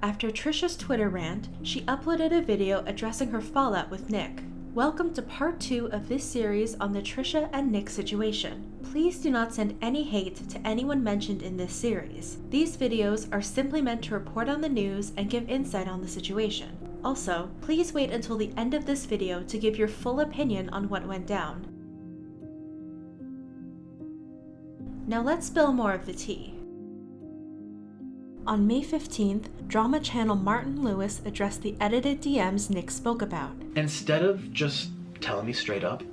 After Trisha's Twitter rant, she uploaded a video addressing her fallout with Nick. Welcome to part 2 of this series on the Trisha and Nick situation. Please do not send any hate to anyone mentioned in this series. These videos are simply meant to report on the news and give insight on the situation. Also, please wait until the end of this video to give your full opinion on what went down. Now let's spill more of the tea. On May 15th, drama channel Martin Lewis addressed the edited DMs Nick spoke about. Instead of just telling me straight up,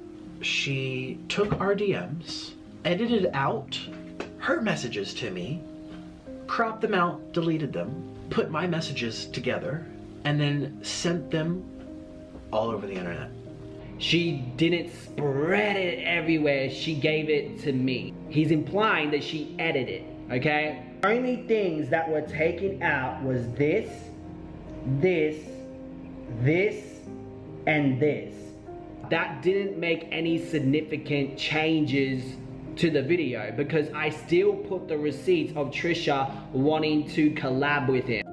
she took our DMs, edited out her messages to me, cropped them out, deleted them, put my messages together, and then sent them all over the internet. She didn't spread it everywhere, she gave it to me. He's implying that she edited, okay? The only things that were taken out was this, and this. That didn't make any significant changes to the video because I still put the receipts of Trisha wanting to collab with him.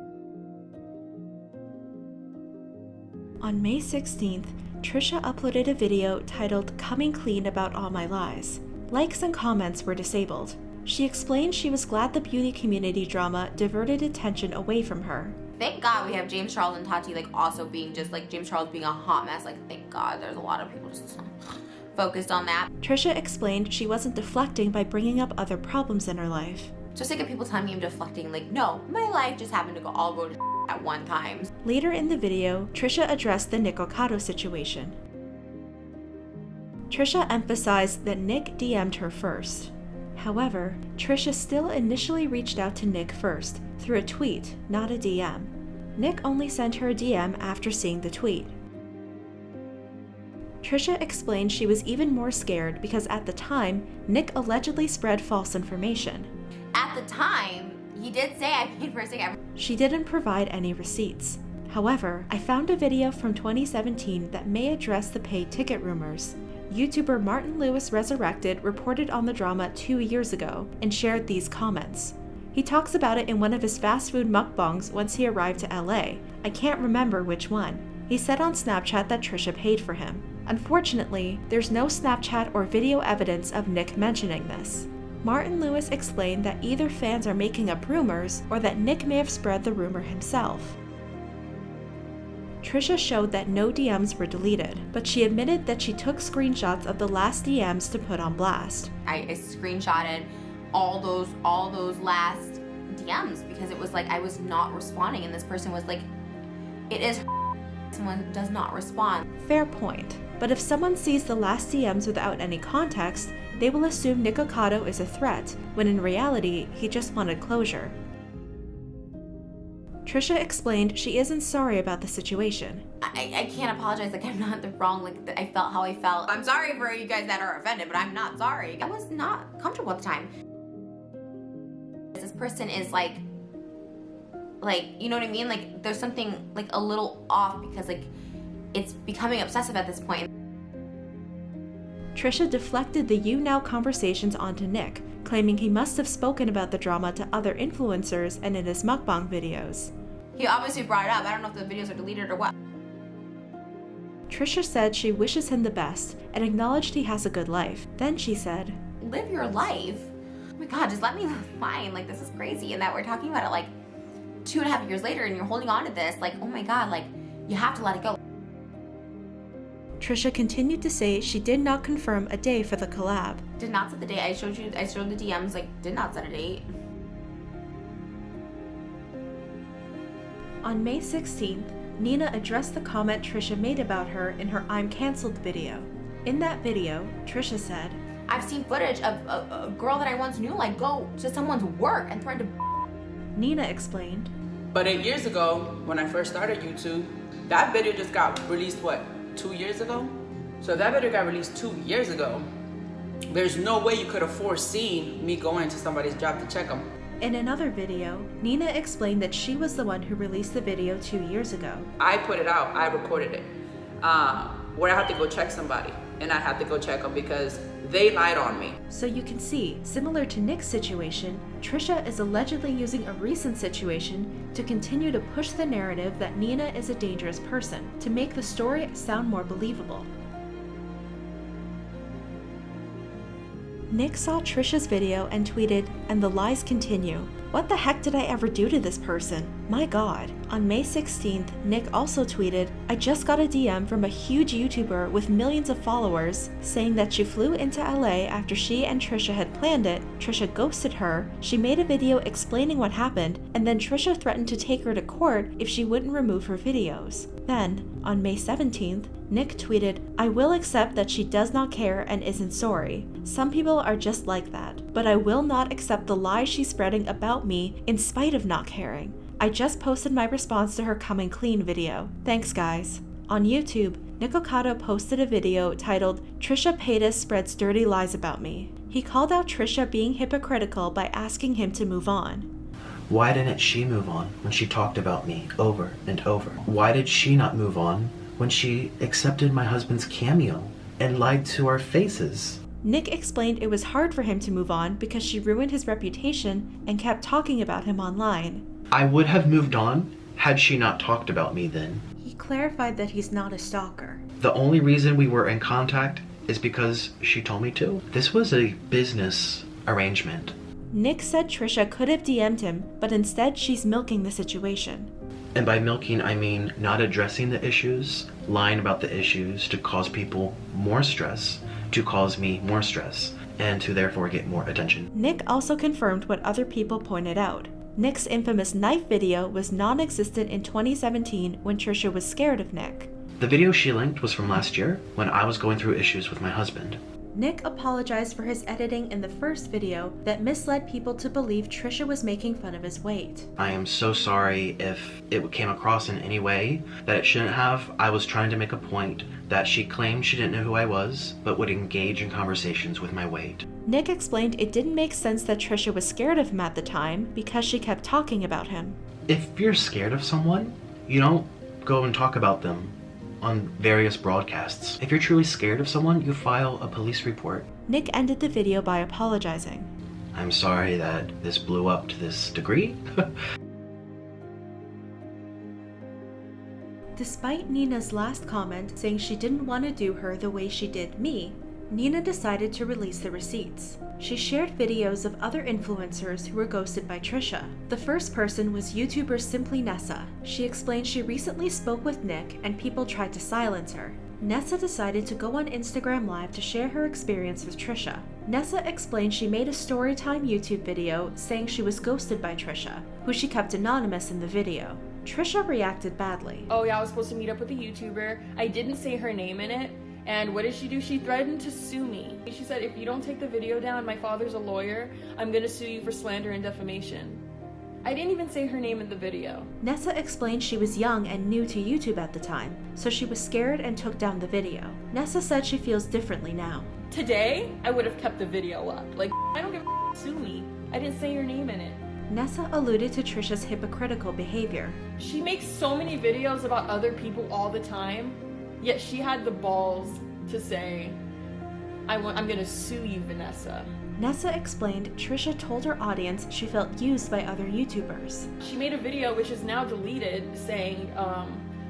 On May 16th, Trisha uploaded a video titled "Coming Clean About All My Lies." Likes and comments were disabled. She explained she was glad the beauty community drama diverted attention away from her. Thank God we have James Charles and Tati also being just James Charles being a hot mess. Thank God there's a lot of people just focused on that. Trisha explained she wasn't deflecting by bringing up other problems in her life. So sick of people telling me I'm deflecting. No, my life just happened to all go to at one time. Later in the video, Trisha addressed the Nikocado situation. Trisha emphasized that Nick DM'd her first. However, Trisha still initially reached out to Nick first, through a tweet, not a DM. Nick only sent her a DM after seeing the tweet. Trisha explained she was even more scared because at the time, Nick allegedly spread false information. At the time, he did say I paid for a ticket. She didn't provide any receipts. However, I found a video from 2017 that may address the paid ticket rumors. YouTuber Martin Lewis Resurrected reported on the drama 2 years ago and shared these comments. He talks about it in one of his fast food mukbangs once he arrived to LA. I can't remember which one. He said on Snapchat that Trisha paid for him. Unfortunately, there's no Snapchat or video evidence of Nick mentioning this. Martin Lewis explained that either fans are making up rumors or that Nick may have spread the rumor himself. Trisha showed that no DMs were deleted, but she admitted that she took screenshots of the last DMs to put on blast. I screenshotted all those last DMs because it was I was not responding and this person was it is someone does not respond. Fair point, but if someone sees the last DMs without any context, they will assume Nikocado is a threat, when in reality, he just wanted closure. Trisha explained she isn't sorry about the situation. I can't apologize, I'm not the wrong, I felt how I felt. I'm sorry for you guys that are offended, but I'm not sorry. I was not comfortable at the time. This person is you know what I mean? There's something a little off because it's becoming obsessive at this point. Trisha deflected the "you now" conversations onto Nick, claiming he must have spoken about the drama to other influencers and in his mukbang videos. He obviously brought it up. I don't know if the videos are deleted or what. Trisha said she wishes him the best and acknowledged he has a good life. Then she said, "Live your life. Oh my God, just let me live mine. This is crazy." And that we're talking about it 2.5 years later and you're holding on to this. Oh my God, you have to let it go. Trisha continued to say she did not confirm a day for the collab. Did not set the date. I showed the DMs, did not set a date. On May 16th, Nina addressed the comment Trisha made about her in her "I'm Cancelled" video. In that video, Trisha said, "I've seen footage of a girl that I once knew go to someone's work and threaten to..." Nina explained, "But 8 years ago, when I first started YouTube, that video just got released, 2 years ago? So that video got released 2 years ago. There's no way you could have foreseen me going to somebody's job to check them." In another video, Nina explained that she was the one who released the video 2 years ago. I put it out, I recorded it, where I had to go check somebody. and I had to go check them because they lied on me. So you can see, similar to Nick's situation, Trisha is allegedly using a recent situation to continue to push the narrative that Nina is a dangerous person, to make the story sound more believable. Nick saw Trisha's video and tweeted, "And the lies continue. What the heck did I ever do to this person? My God." On May 16th, Nick also tweeted, "I just got a DM from a huge YouTuber with millions of followers saying that she flew into LA after she and Trisha had planned it, Trisha ghosted her, she made a video explaining what happened, and then Trisha threatened to take her to court if she wouldn't remove her videos." Then, on May 17th, Nick tweeted, "I will accept that she does not care and isn't sorry. Some people are just like that. But I will not accept the lies she's spreading about me in spite of not caring. I just posted my response to her coming clean video. Thanks guys." On YouTube, Nikocado posted a video titled, "Trisha Paytas spreads dirty lies about me." He called out Trisha being hypocritical by asking him to move on. Why didn't she move on when she talked about me over and over? Why did she not move on when she accepted my husband's cameo and lied to our faces? Nick explained it was hard for him to move on because she ruined his reputation and kept talking about him online. I would have moved on had she not talked about me then. He clarified that he's not a stalker. The only reason we were in contact is because she told me to. This was a business arrangement. Nick said Trisha could have DM'd him, but instead she's milking the situation. And by milking, I mean not addressing the issues, lying about the issues to cause people more stress, to cause me more stress, and to therefore get more attention. Nick also confirmed what other people pointed out. Nick's infamous knife video was non-existent in 2017 when Trisha was scared of Nick. The video she linked was from last year when I was going through issues with my husband. Nick apologized for his editing in the first video that misled people to believe Trisha was making fun of his weight. I am so sorry if it came across in any way that it shouldn't have. I was trying to make a point that she claimed she didn't know who I was, but would engage in conversations with my weight. Nick explained it didn't make sense that Trisha was scared of him at the time because she kept talking about him. If you're scared of someone, you don't go and talk about them on various broadcasts. If you're truly scared of someone, you file a police report. Nick ended the video by apologizing. I'm sorry that this blew up to this degree. Despite Nina's last comment saying she didn't want to do her the way she did me, Nina decided to release the receipts. She shared videos of other influencers who were ghosted by Trisha. The first person was YouTuber Simply Nessa. She explained she recently spoke with Nick and people tried to silence her. Nessa decided to go on Instagram Live to share her experience with Trisha. Nessa explained she made a storytime YouTube video saying she was ghosted by Trisha, who she kept anonymous in the video. Trisha reacted badly. "Oh yeah, I was supposed to meet up with a YouTuber. I didn't say her name in it. And what did she do? She threatened to sue me. She said, if you don't take the video down, my father's a lawyer, I'm gonna sue you for slander and defamation." I didn't even say her name in the video. Nessa explained she was young and new to YouTube at the time, so she was scared and took down the video. Nessa said she feels differently now. Today, I would have kept the video up. Like, I don't give a sue me. I didn't say your name in it. Nessa alluded to Trisha's hypocritical behavior. She makes so many videos about other people all the time, yet she had the balls to say, I'm gonna sue you, Vanessa. Nessa explained Trisha told her audience she felt used by other YouTubers. She made a video, which is now deleted, saying,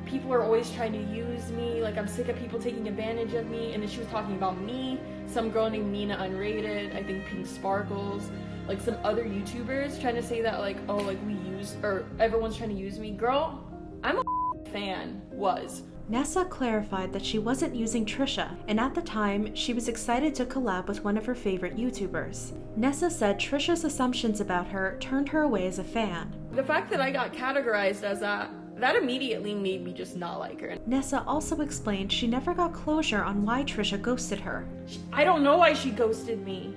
people are always trying to use me, like I'm sick of people taking advantage of me, and then she was talking about me, some girl named Nina Unrated, I think Pink Sparkles, like some other YouTubers trying to say that like, oh, like everyone's trying to use me. Girl, I'm a fan, Nessa clarified that she wasn't using Trisha, and at the time, she was excited to collab with one of her favorite YouTubers. Nessa said Trisha's assumptions about her turned her away as a fan. The fact that I got categorized as that immediately made me just not like her. Nessa also explained she never got closure on why Trisha ghosted her. I don't know why she ghosted me.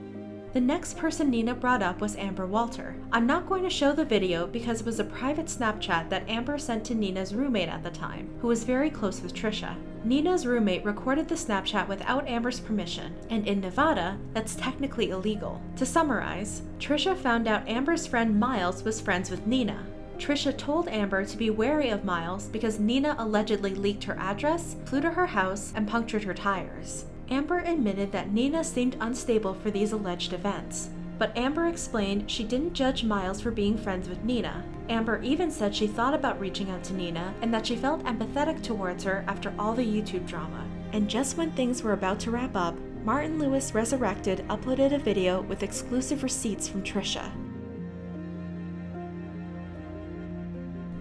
The next person Nina brought up was Amber Walter. I'm not going to show the video because it was a private Snapchat that Amber sent to Nina's roommate at the time, who was very close with Trisha. Nina's roommate recorded the Snapchat without Amber's permission, and in Nevada, that's technically illegal. To summarize, Trisha found out Amber's friend Miles was friends with Nina. Trisha told Amber to be wary of Miles because Nina allegedly leaked her address, flew to her house, and punctured her tires. Amber admitted that Nina seemed unstable for these alleged events, but Amber explained she didn't judge Miles for being friends with Nina. Amber even said she thought about reaching out to Nina and that she felt empathetic towards her after all the YouTube drama. And just when things were about to wrap up, Martin Lewis Resurrected uploaded a video with exclusive receipts from Trisha.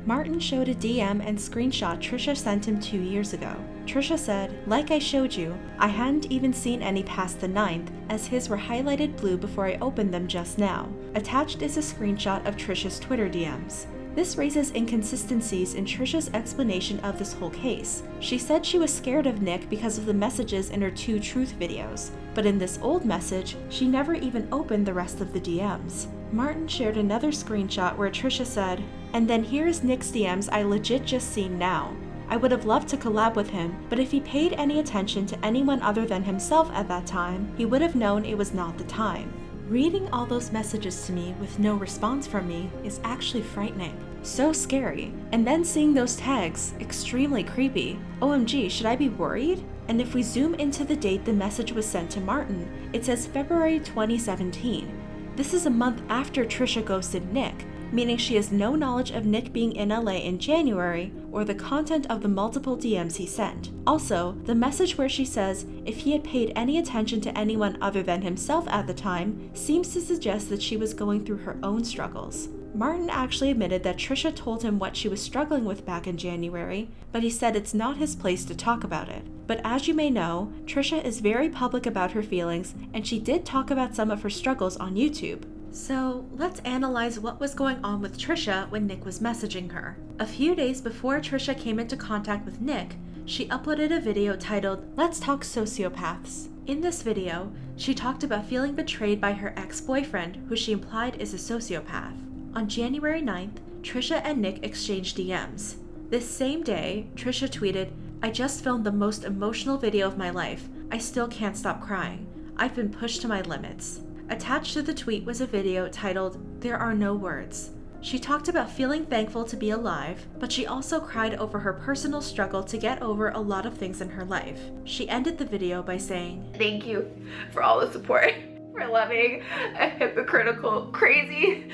Martin showed a DM and screenshot Trisha sent him 2 years ago. Trisha said, "Like I showed you, I hadn't even seen any past the 9th, as his were highlighted blue before I opened them just now." Attached is a screenshot of Trisha's Twitter DMs. This raises inconsistencies in Trisha's explanation of this whole case. She said she was scared of Nick because of the messages in her 2 truth videos, but in this old message, she never even opened the rest of the DMs. Martin shared another screenshot where Trisha said, "And then here's Nick's DMs I legit just seen now. I would have loved to collab with him, but if he paid any attention to anyone other than himself at that time, he would have known it was not the time." Reading all those messages to me with no response from me is actually frightening. So scary. And then seeing those tags, extremely creepy. OMG, should I be worried? And if we zoom into the date the message was sent to Martin, it says February 2017. This is a month after Trisha ghosted Nick, meaning she has no knowledge of Nick being in LA in January or the content of the multiple DMs he sent. Also, the message where she says if he had paid any attention to anyone other than himself at the time seems to suggest that she was going through her own struggles. Martin actually admitted that Trisha told him what she was struggling with back in January, but he said it's not his place to talk about it. But as you may know, Trisha is very public about her feelings, and she did talk about some of her struggles on YouTube. So let's analyze what was going on with Trisha when Nick was messaging her. A few days before Trisha came into contact with Nick, she uploaded a video titled, "Let's Talk Sociopaths." In this video, she talked about feeling betrayed by her ex-boyfriend, who she implied is a sociopath. On January 9th, Trisha and Nick exchanged DMs. This same day, Trisha tweeted, "I just filmed the most emotional video of my life. I still can't stop crying. I've been pushed to my limits." Attached to the tweet was a video titled, "There Are No Words." She talked about feeling thankful to be alive, but she also cried over her personal struggle to get over a lot of things in her life. She ended the video by saying, Thank you for all the support, for loving a hypocritical, crazy,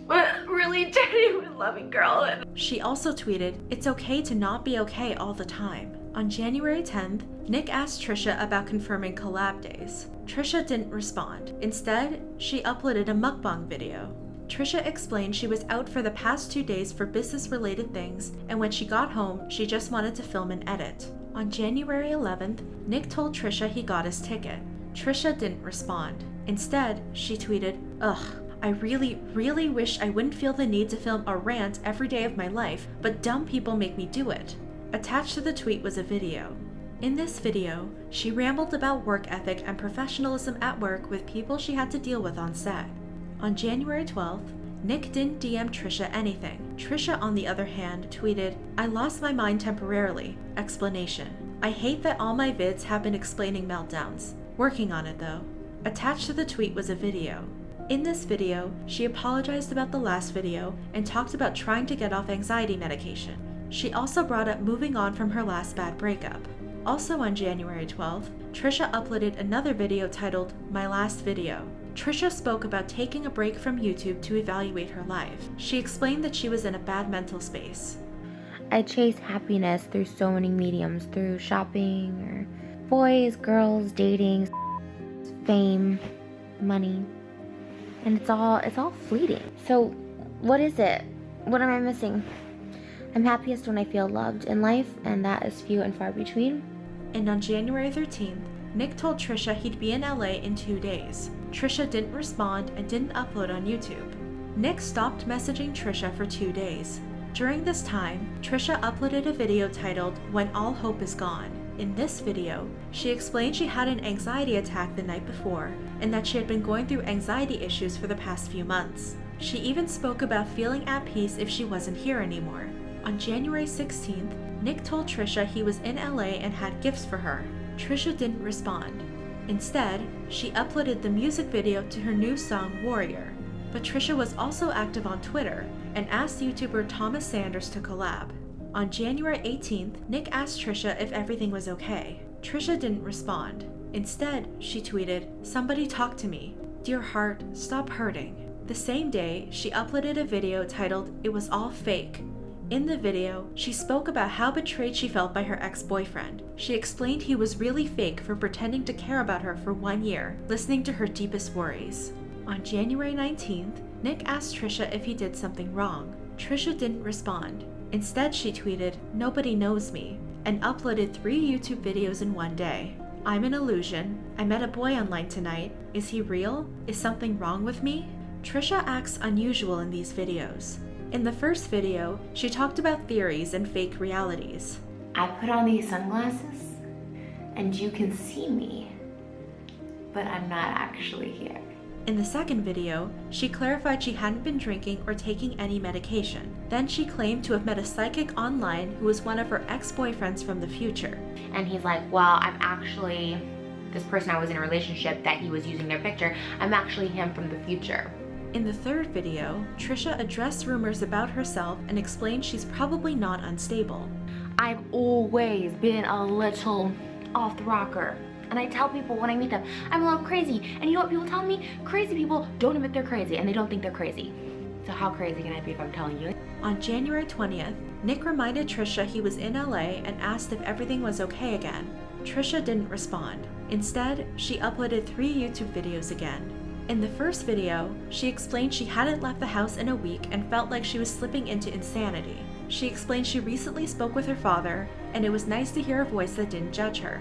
but really genuine loving girl. She also tweeted, "It's okay to not be okay all the time." On January 10th, Nick asked Trisha about confirming collab days. Trisha didn't respond. Instead, she uploaded a mukbang video. Trisha explained she was out for the past 2 days for business-related things, and when she got home, she just wanted to film and edit. On January 11th, Nick told Trisha he got his ticket. Trisha didn't respond. Instead, she tweeted, "Ugh, I really wish I wouldn't feel the need to film a rant every day of my life, but dumb people make me do it." Attached to the tweet was a video. In this video, she rambled about work ethic and professionalism at work with people she had to deal with on set. On January 12th, Nick didn't DM Trisha anything. Trisha, on the other hand, tweeted, "I lost my mind temporarily. Explanation. I hate that all my vids have been explaining meltdowns. Working on it though." Attached to the tweet was a video. In this video, she apologized about the last video and talked about trying to get off anxiety medication. She also brought up moving on from her last bad breakup. Also on January 12th, Trisha uploaded another video titled, "My Last Video." Trisha spoke about taking a break from YouTube to evaluate her life. She explained that she was in a bad mental space. I chase happiness through so many mediums, through shopping, or boys, girls, dating, fame, money. And it's all fleeting. So what is it? What am I missing? I'm happiest when I feel loved in life, and that is few and far between. And on January 13th, Nick told Trisha he'd be in LA in 2 days. Trisha didn't respond and didn't upload on YouTube. Nick stopped messaging Trisha for 2 days. During this time, Trisha uploaded a video titled, "When All Hope Is Gone." In this video, she explained she had an anxiety attack the night before and that she had been going through anxiety issues for the past few months. She even spoke about feeling at peace if she wasn't here anymore. On January 16th, Nick told Trisha he was in LA and had gifts for her. Trisha didn't respond. Instead, she uploaded the music video to her new song, Warrior. But Trisha was also active on Twitter and asked YouTuber Thomas Sanders to collab. On January 18th, Nick asked Trisha if everything was okay. Trisha didn't respond. Instead, she tweeted, "Somebody talk to me. Dear heart, stop hurting." The same day, she uploaded a video titled, "It Was All Fake." In the video, she spoke about how betrayed she felt by her ex-boyfriend. She explained he was really fake for pretending to care about her for 1 year, listening to her deepest worries. On January 19th, Nick asked Trisha if he did something wrong. Trisha didn't respond. Instead, she tweeted, "Nobody knows me," and uploaded 3 YouTube videos in 1 day. "I'm an illusion. I met a boy online tonight. Is he real? Is something wrong with me?" Trisha acts unusual in these videos. In the first video, she talked about theories and fake realities. I put on these sunglasses and you can see me, but I'm not actually here. In the second video, she clarified she hadn't been drinking or taking any medication. Then she claimed to have met a psychic online who was one of her ex-boyfriends from the future. And he's like, well, I'm actually this person I was in a relationship that he was using their picture. I'm actually him from the future. In the third video, Trisha addressed rumors about herself and explained she's probably not unstable. I've always been a little off the rocker. And I tell people when I meet them, I'm a little crazy. And you know what people tell me? Crazy people don't admit they're crazy and they don't think they're crazy. So how crazy can I be if I'm telling you? On January 20th, Nick reminded Trisha he was in LA and asked if everything was okay again. Trisha didn't respond. Instead, she uploaded 3 YouTube videos again. In the first video, she explained she hadn't left the house in a week and felt like she was slipping into insanity. She explained she recently spoke with her father, and it was nice to hear a voice that didn't judge her.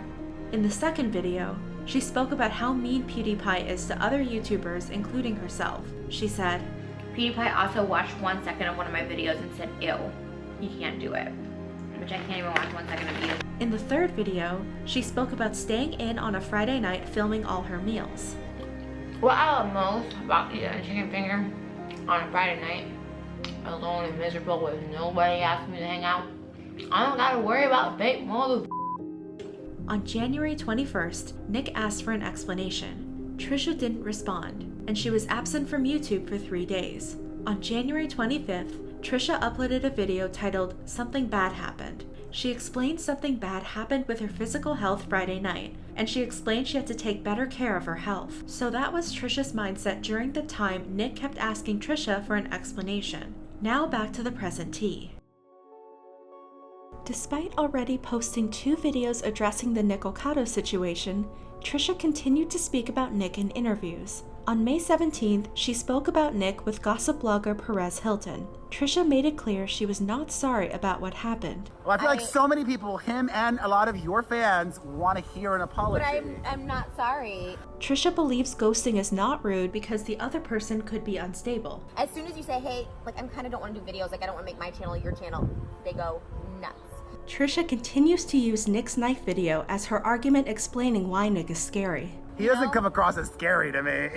In the second video, she spoke about how mean PewDiePie is to other YouTubers, including herself. She said, PewDiePie also watched 1 second of one of my videos and said, ew, you can't do it. Which I can't even watch 1 second of you. In the third video, she spoke about staying in on a Friday night filming all her meals. What I love most about eating a chicken finger on a Friday night, alone and miserable with nobody asking me to hang out, I don't gotta worry about fake mother. On January 21st, Nick asked for an explanation. Trisha didn't respond, and she was absent from YouTube for 3 days. On January 25th, Trisha uploaded a video titled, "Something Bad Happened." She explained something bad happened with her physical health Friday night, and she explained she had to take better care of her health. So that was Trisha's mindset during the time Nick kept asking Trisha for an explanation. Now back to the present tea. Despite already posting 2 videos addressing the Nikocado situation, Trisha continued to speak about Nick in interviews. On May 17th, she spoke about Nick with gossip blogger Perez Hilton. Trisha made it clear she was not sorry about what happened. Well, I feel like so many people, him and a lot of your fans, want to hear an apology. But I'm not sorry. Trisha believes ghosting is not rude because the other person could be unstable. As soon as you say, hey, like, I kind of don't want to do videos, like, I don't want to make my channel your channel, they go nuts. Trisha continues to use Nick's knife video as her argument explaining why Nick is scary. He doesn't come across as scary to me.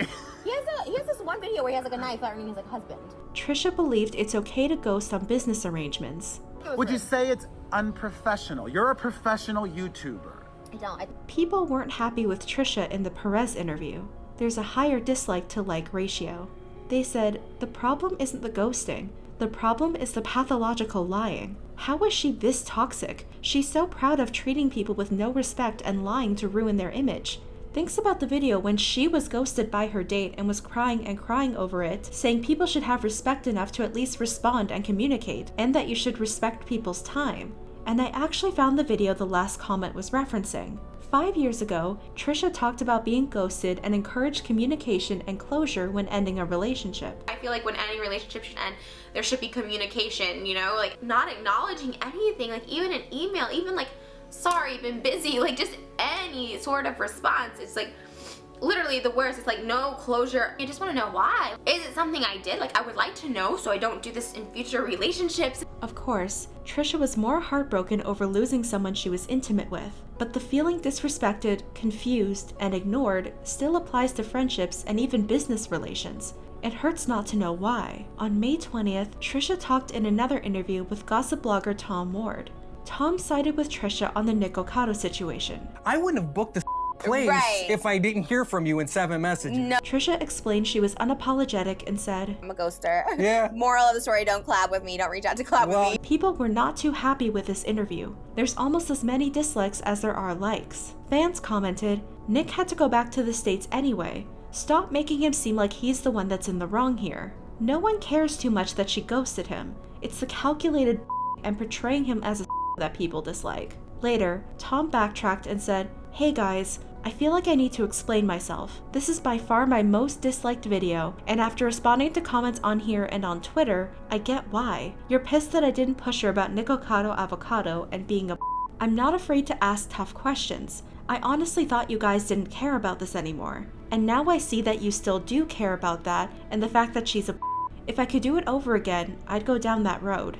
He has this one video where he has like a knife out and he's like a husband. Trisha believed it's okay to ghost on business arrangements. Would you say it's unprofessional? You're a professional YouTuber. I don't. People weren't happy with Trisha in the Perez interview. There's a higher dislike to like ratio. They said, the problem isn't the ghosting. The problem is the pathological lying. How is she this toxic? She's so proud of treating people with no respect and lying to ruin their image. Thinks about the video when she was ghosted by her date and was crying and crying over it, saying people should have respect enough to at least respond and communicate, and that you should respect people's time. And I actually found the video the last comment was referencing. 5 years ago, Trisha talked about being ghosted and encouraged communication and closure when ending a relationship. I feel like when any relationship should end, there should be communication, you know? Like, not acknowledging anything, like even an email, even like, sorry, been busy, like just any sort of response. It's like literally the worst. It's like no closure. You just want to know why. Is it something I did? Like, I would like to know so I don't do this in future relationships. Of course, Trisha was more heartbroken over losing someone she was intimate with, but the feeling disrespected, confused, and ignored still applies to friendships and even business relations. It hurts not to know why. On May 20th, Trisha talked in another interview with gossip blogger Tom Ward. Tom sided with Trisha on the Nikocado situation. I wouldn't have booked the place if I didn't hear from you in 7 messages. No. Trisha explained she was unapologetic and said, I'm a ghoster. Yeah. Moral of the story, don't collab with me. Don't reach out to collab with me. People were not too happy with this interview. There's almost as many dislikes as there are likes. Fans commented, Nick had to go back to the States anyway. Stop making him seem like he's the one that's in the wrong here. No one cares too much that she ghosted him. It's the calculated and portraying him as a that people dislike. Later, Tom backtracked and said, Hey guys, I feel like I need to explain myself. This is by far my most disliked video, and after responding to comments on here and on Twitter, I get why. You're pissed that I didn't push her about Nikocado Avocado and being a I'm not afraid to ask tough questions. I honestly thought you guys didn't care about this anymore. And now I see that you still do care about that and the fact that she's a If I could do it over again, I'd go down that road.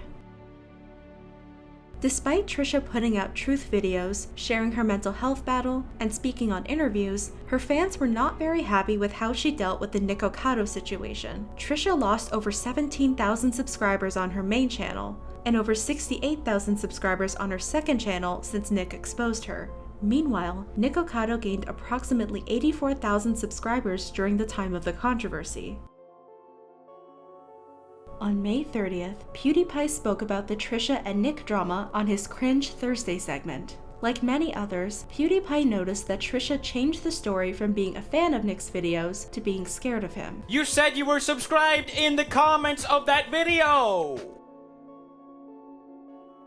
Despite Trisha putting out truth videos, sharing her mental health battle, and speaking on interviews, her fans were not very happy with how she dealt with the Nikocado situation. Trisha lost over 17,000 subscribers on her main channel, and over 68,000 subscribers on her second channel since Nick exposed her. Meanwhile, Nikocado gained approximately 84,000 subscribers during the time of the controversy. On May 30th, PewDiePie spoke about the Trisha and Nick drama on his Cringe Thursday segment. Like many others, PewDiePie noticed that Trisha changed the story from being a fan of Nick's videos to being scared of him. You said you were subscribed in the comments of that video!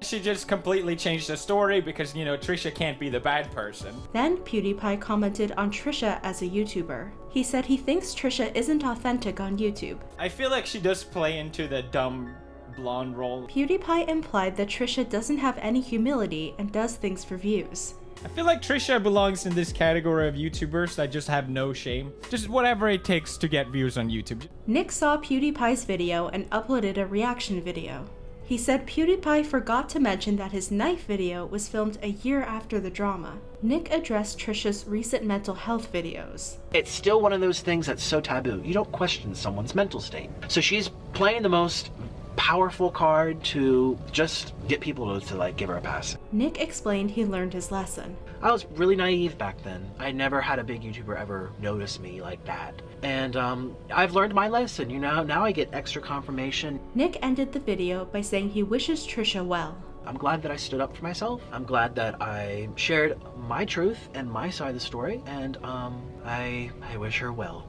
She just completely changed the story because, you know, Trisha can't be the bad person. Then PewDiePie commented on Trisha as a YouTuber. He said he thinks Trisha isn't authentic on YouTube. I feel like she does play into the dumb blonde role. PewDiePie implied that Trisha doesn't have any humility and does things for views. I feel like Trisha belongs in this category of YouTubers that just have no shame. Just whatever it takes to get views on YouTube. Nick saw PewDiePie's video and uploaded a reaction video. He said PewDiePie forgot to mention that his knife video was filmed a year after the drama. Nick addressed Trisha's recent mental health videos. It's still one of those things that's so taboo. You don't question someone's mental state. So she's playing the most powerful card to just get people to like give her a pass. Nick explained he learned his lesson. I was really naive back then. I never had a big YouTuber ever notice me like that. And I've learned my lesson, you know, now I get extra confirmation. Nick ended the video by saying he wishes Trisha well. I'm glad that I stood up for myself. I'm glad that I shared my truth and my side of the story, and I wish her well.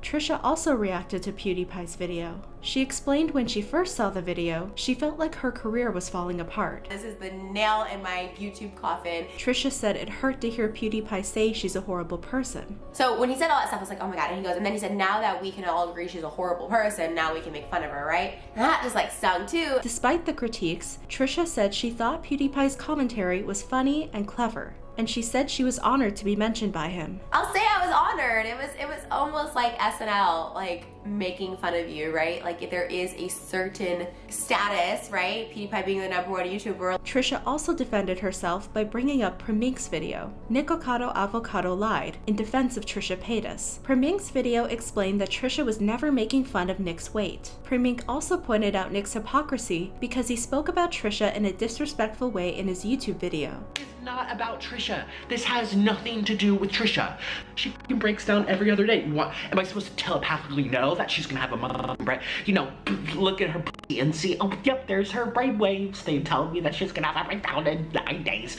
Trisha also reacted to PewDiePie's video. She explained when she first saw the video, she felt like her career was falling apart. This is the nail in my YouTube coffin. Trisha said it hurt to hear PewDiePie say she's a horrible person. So when he said all that stuff, I was like, oh my god, and he goes, and then he said, now that we can all agree she's a horrible person, now we can make fun of her, right? And that just like stung too. Despite the critiques, Trisha said she thought PewDiePie's commentary was funny and clever, and she said she was honored to be mentioned by him. I'll say I was honored. It was almost like SNL, like making fun of you, right? Like there is a certain status, right? PewDiePie being the #1 YouTuber. Trisha also defended herself by bringing up Primink's video. Nikocado Avocado lied in defense of Trisha Paytas. Primink's video explained that Trisha was never making fun of Nick's weight. Primink also pointed out Nick's hypocrisy because he spoke about Trisha in a disrespectful way in his YouTube video. It's not about Trisha. This has nothing to do with Trisha. She fucking breaks down every other day. What am I supposed to telepathically know that she's gonna have a motherfucking you know, look at her pussy and see, oh yep, there's her brainwaves. They tell me that she's gonna have a breakdown in 9 days.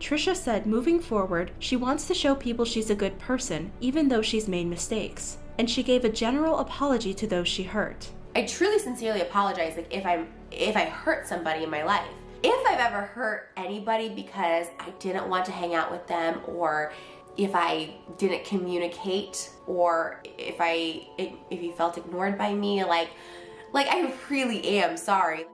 Trisha said moving forward, she wants to show people she's a good person, even though she's made mistakes. And she gave a general apology to those she hurt. I truly sincerely apologize, like if I hurt somebody in my life. If I've ever hurt anybody because I didn't want to hang out with them, or if I didn't communicate, or if you felt ignored by me, like I really am sorry.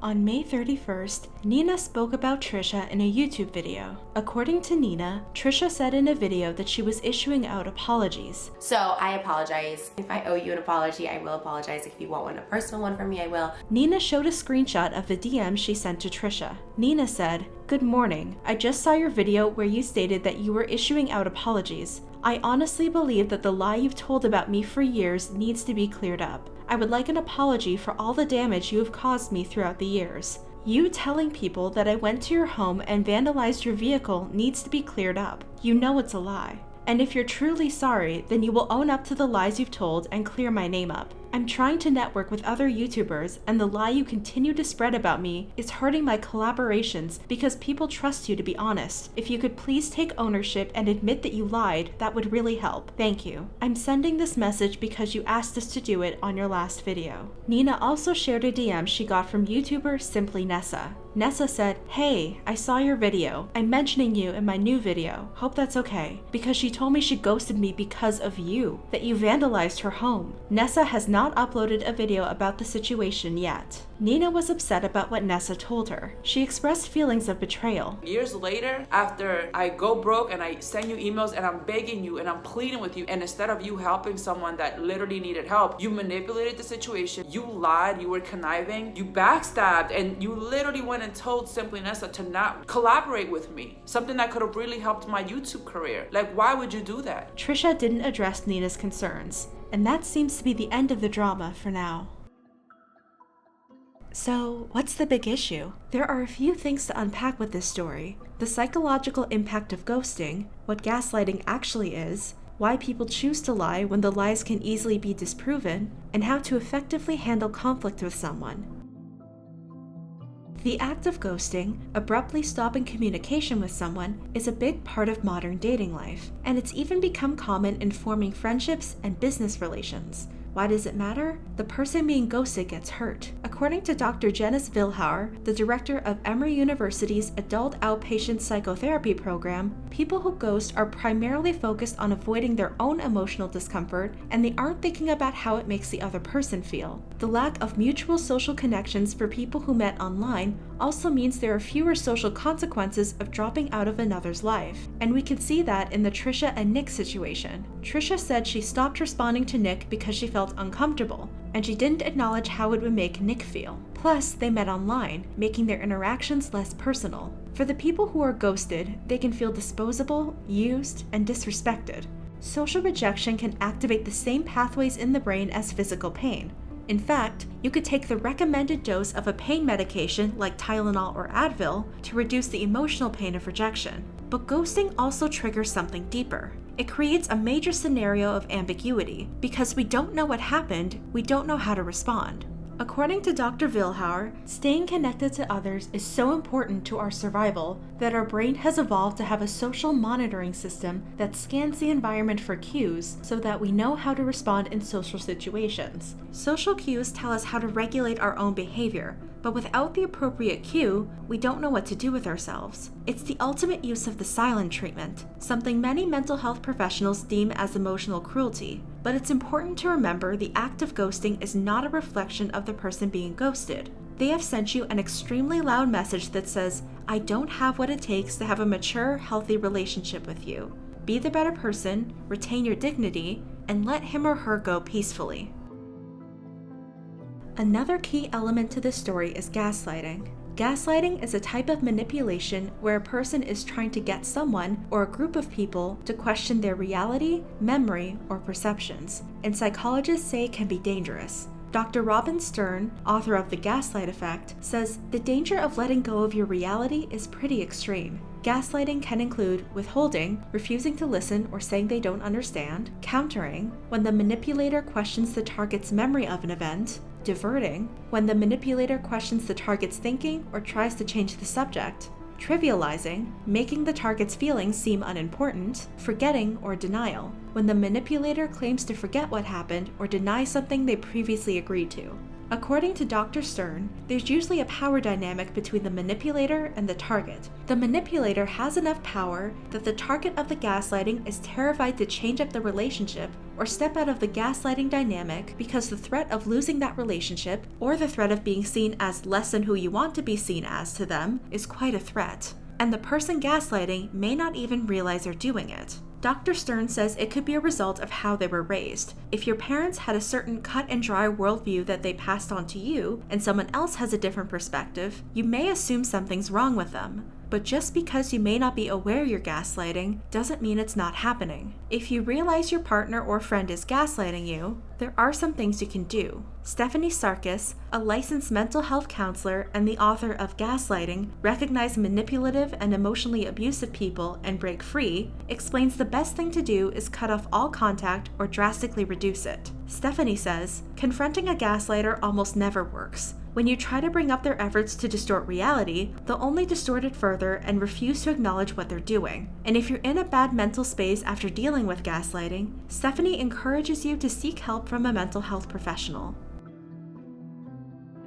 On May 31st, Nina spoke about Trisha in a YouTube video. According to Nina, Trisha said in a video that she was issuing out apologies. So I apologize. If I owe you an apology, I will apologize. If you want a personal one from me, I will. Nina showed a screenshot of the DM she sent to Trisha. Nina said, "Good morning. I just saw your video where you stated that you were issuing out apologies. I honestly believe that the lie you've told about me for years needs to be cleared up. I would like an apology for all the damage you have caused me throughout the years. You telling people that I went to your home and vandalized your vehicle needs to be cleared up. You know it's a lie. And if you're truly sorry, then you will own up to the lies you've told and clear my name up. I'm trying to network with other YouTubers, and the lie you continue to spread about me is hurting my collaborations because people trust you to be honest. If you could please take ownership and admit that you lied, that would really help. Thank you. I'm sending this message because you asked us to do it on your last video. Nina also shared a DM she got from YouTuber Simply Nessa. Nessa said, "Hey, I saw your video. I'm mentioning you in my new video. Hope that's okay. Because she told me she ghosted me because of you, that you vandalized her home." Nessa has not uploaded a video about the situation yet. Nina was upset about what Nessa told her. She expressed feelings of betrayal. Years later, after I go broke and I send you emails and I'm begging you and I'm pleading with you, and instead of you helping someone that literally needed help, you manipulated the situation, you lied, you were conniving, you backstabbed, and you literally went and told Simply Nessa to not collaborate with me. Something that could have really helped my YouTube career. Like, why would you do that? Trisha didn't address Nina's concerns, and that seems to be the end of the drama for now. So, what's the big issue? There are a few things to unpack with this story. The psychological impact of ghosting, what gaslighting actually is, why people choose to lie when the lies can easily be disproven, and how to effectively handle conflict with someone. The act of ghosting, abruptly stopping communication with someone, is a big part of modern dating life, and it's even become common in forming friendships and business relations. Why does it matter? The person being ghosted gets hurt. According to Dr. Janice Vilhauer, the director of Emory University's Adult Outpatient Psychotherapy program, people who ghost are primarily focused on avoiding their own emotional discomfort, and they aren't thinking about how it makes the other person feel. The lack of mutual social connections for people who met online also means there are fewer social consequences of dropping out of another's life. And we can see that in the Trisha and Nick situation. Trisha said she stopped responding to Nick because she felt uncomfortable, and she didn't acknowledge how it would make Nick feel. Plus, they met online, making their interactions less personal. For the people who are ghosted, they can feel disposable, used, and disrespected. Social rejection can activate the same pathways in the brain as physical pain. In fact, you could take the recommended dose of a pain medication like Tylenol or Advil to reduce the emotional pain of rejection. But ghosting also triggers something deeper. It creates a major scenario of ambiguity. Because we don't know what happened, we don't know how to respond. According to Dr. Vilhauer, staying connected to others is so important to our survival that our brain has evolved to have a social monitoring system that scans the environment for cues so that we know how to respond in social situations. Social cues tell us how to regulate our own behavior, but without the appropriate cue, we don't know what to do with ourselves. It's the ultimate use of the silent treatment, something many mental health professionals deem as emotional cruelty. But it's important to remember the act of ghosting is not a reflection of the person being ghosted. They have sent you an extremely loud message that says, "I don't have what it takes to have a mature, healthy relationship with you. Be the better person, retain your dignity, and let him or her go peacefully." Another key element to this story is gaslighting. Gaslighting is a type of manipulation where a person is trying to get someone or a group of people to question their reality, memory, or perceptions, and psychologists say it can be dangerous. Dr. Robin Stern, author of The Gaslight Effect, says the danger of letting go of your reality is pretty extreme. Gaslighting can include withholding, refusing to listen or saying they don't understand, countering, when the manipulator questions the target's memory of an event, diverting, when the manipulator questions the target's thinking or tries to change the subject, trivializing, making the target's feelings seem unimportant, forgetting or denial, when the manipulator claims to forget what happened or deny something they previously agreed to. According to Dr. Stern, there's usually a power dynamic between the manipulator and the target. The manipulator has enough power that the target of the gaslighting is terrified to change up the relationship or step out of the gaslighting dynamic because the threat of losing that relationship or the threat of being seen as less than who you want to be seen as to them is quite a threat. And the person gaslighting may not even realize they're doing it. Dr. Stern says it could be a result of how they were raised. If your parents had a certain cut and dry worldview that they passed on to you, and someone else has a different perspective, you may assume something's wrong with them. But just because you may not be aware you're gaslighting doesn't mean it's not happening. If you realize your partner or friend is gaslighting you, there are some things you can do. Stephanie Sarkis, a licensed mental health counselor and the author of Gaslighting, Recognize Manipulative and Emotionally Abusive People and Break Free, explains the best thing to do is cut off all contact or drastically reduce it. Stephanie says, confronting a gaslighter almost never works. When you try to bring up their efforts to distort reality, they'll only distort it further and refuse to acknowledge what they're doing. And if you're in a bad mental space after dealing with gaslighting, Stephanie encourages you to seek help from a mental health professional.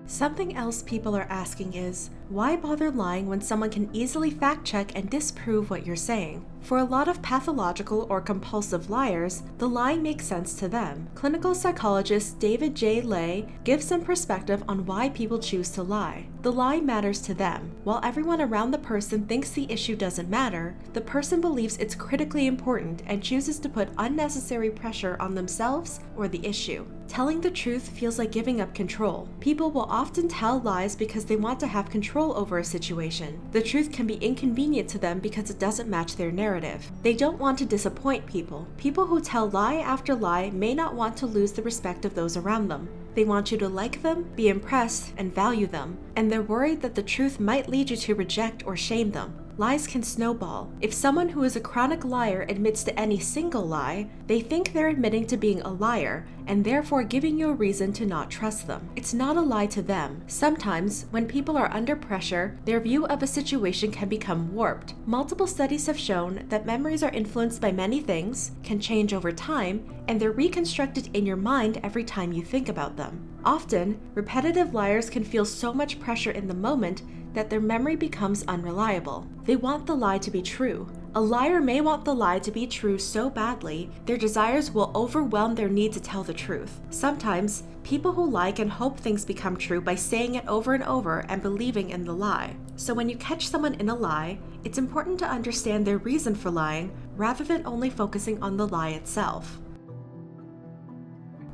Something else people are asking is, why bother lying when someone can easily fact-check and disprove what you're saying? For a lot of pathological or compulsive liars, the lying makes sense to them. Clinical psychologist David J. Lay gives some perspective on why people choose to lie. The lie matters to them. While everyone around the person thinks the issue doesn't matter, the person believes it's critically important and chooses to put unnecessary pressure on themselves or the issue. Telling the truth feels like giving up control. People will often tell lies because they want to have control over a situation. The truth can be inconvenient to them because it doesn't match their narrative. They don't want to disappoint people. People who tell lie after lie may not want to lose the respect of those around them. They want you to like them, be impressed, and value them, and they're worried that the truth might lead you to reject or shame them. Lies can snowball. If someone who is a chronic liar admits to any single lie, they think they're admitting to being a liar and therefore giving you a reason to not trust them. It's not a lie to them. Sometimes, when people are under pressure, their view of a situation can become warped. Multiple studies have shown that memories are influenced by many things, can change over time, and they're reconstructed in your mind every time you think about them. Often, repetitive liars can feel so much pressure in the moment that their memory becomes unreliable. They want the lie to be true. A liar may want the lie to be true so badly, their desires will overwhelm their need to tell the truth. Sometimes, people who lie can hope things become true by saying it over and over and believing in the lie. So when you catch someone in a lie, it's important to understand their reason for lying rather than only focusing on the lie itself.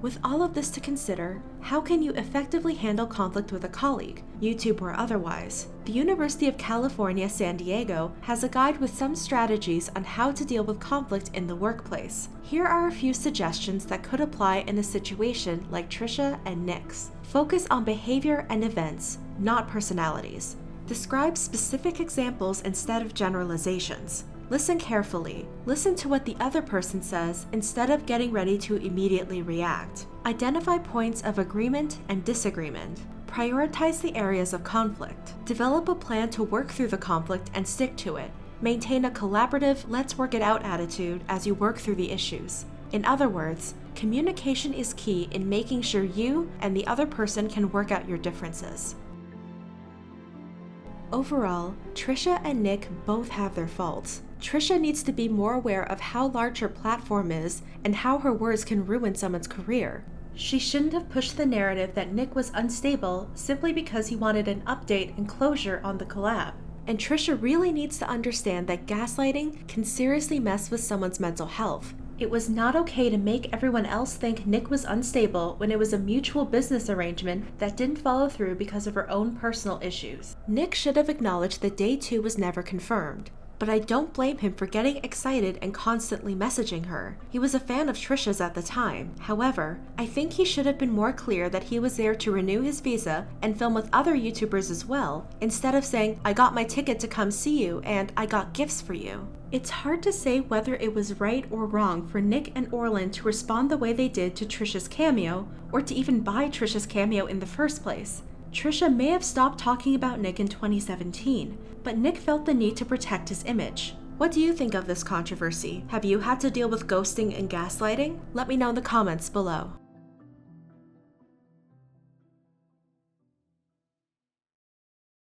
With all of this to consider, how can you effectively handle conflict with a colleague, YouTube or otherwise? The University of California, San Diego has a guide with some strategies on how to deal with conflict in the workplace. Here are a few suggestions that could apply in a situation like Trisha and Nick's. Focus on behavior and events, not personalities. Describe specific examples instead of generalizations. Listen carefully. Listen to what the other person says instead of getting ready to immediately react. Identify points of agreement and disagreement. Prioritize the areas of conflict. Develop a plan to work through the conflict and stick to it. Maintain a collaborative, let's work it out attitude as you work through the issues. In other words, communication is key in making sure you and the other person can work out your differences. Overall, Trisha and Nick both have their faults. Trisha needs to be more aware of how large her platform is and how her words can ruin someone's career. She shouldn't have pushed the narrative that Nick was unstable simply because he wanted an update and closure on the collab. And Trisha really needs to understand that gaslighting can seriously mess with someone's mental health. It was not okay to make everyone else think Nick was unstable when it was a mutual business arrangement that didn't follow through because of her own personal issues. Nick should have acknowledged that day 2 was never confirmed. But I don't blame him for getting excited and constantly messaging her. He was a fan of Trisha's at the time. However, I think he should have been more clear that he was there to renew his visa and film with other YouTubers as well, instead of saying, I got my ticket to come see you and I got gifts for you. It's hard to say whether it was right or wrong for Nick and Orland to respond the way they did to Trisha's cameo, or to even buy Trisha's cameo in the first place. Trisha may have stopped talking about Nick in 2017, but Nick felt the need to protect his image. What do you think of this controversy? Have you had to deal with ghosting and gaslighting? Let me know in the comments below.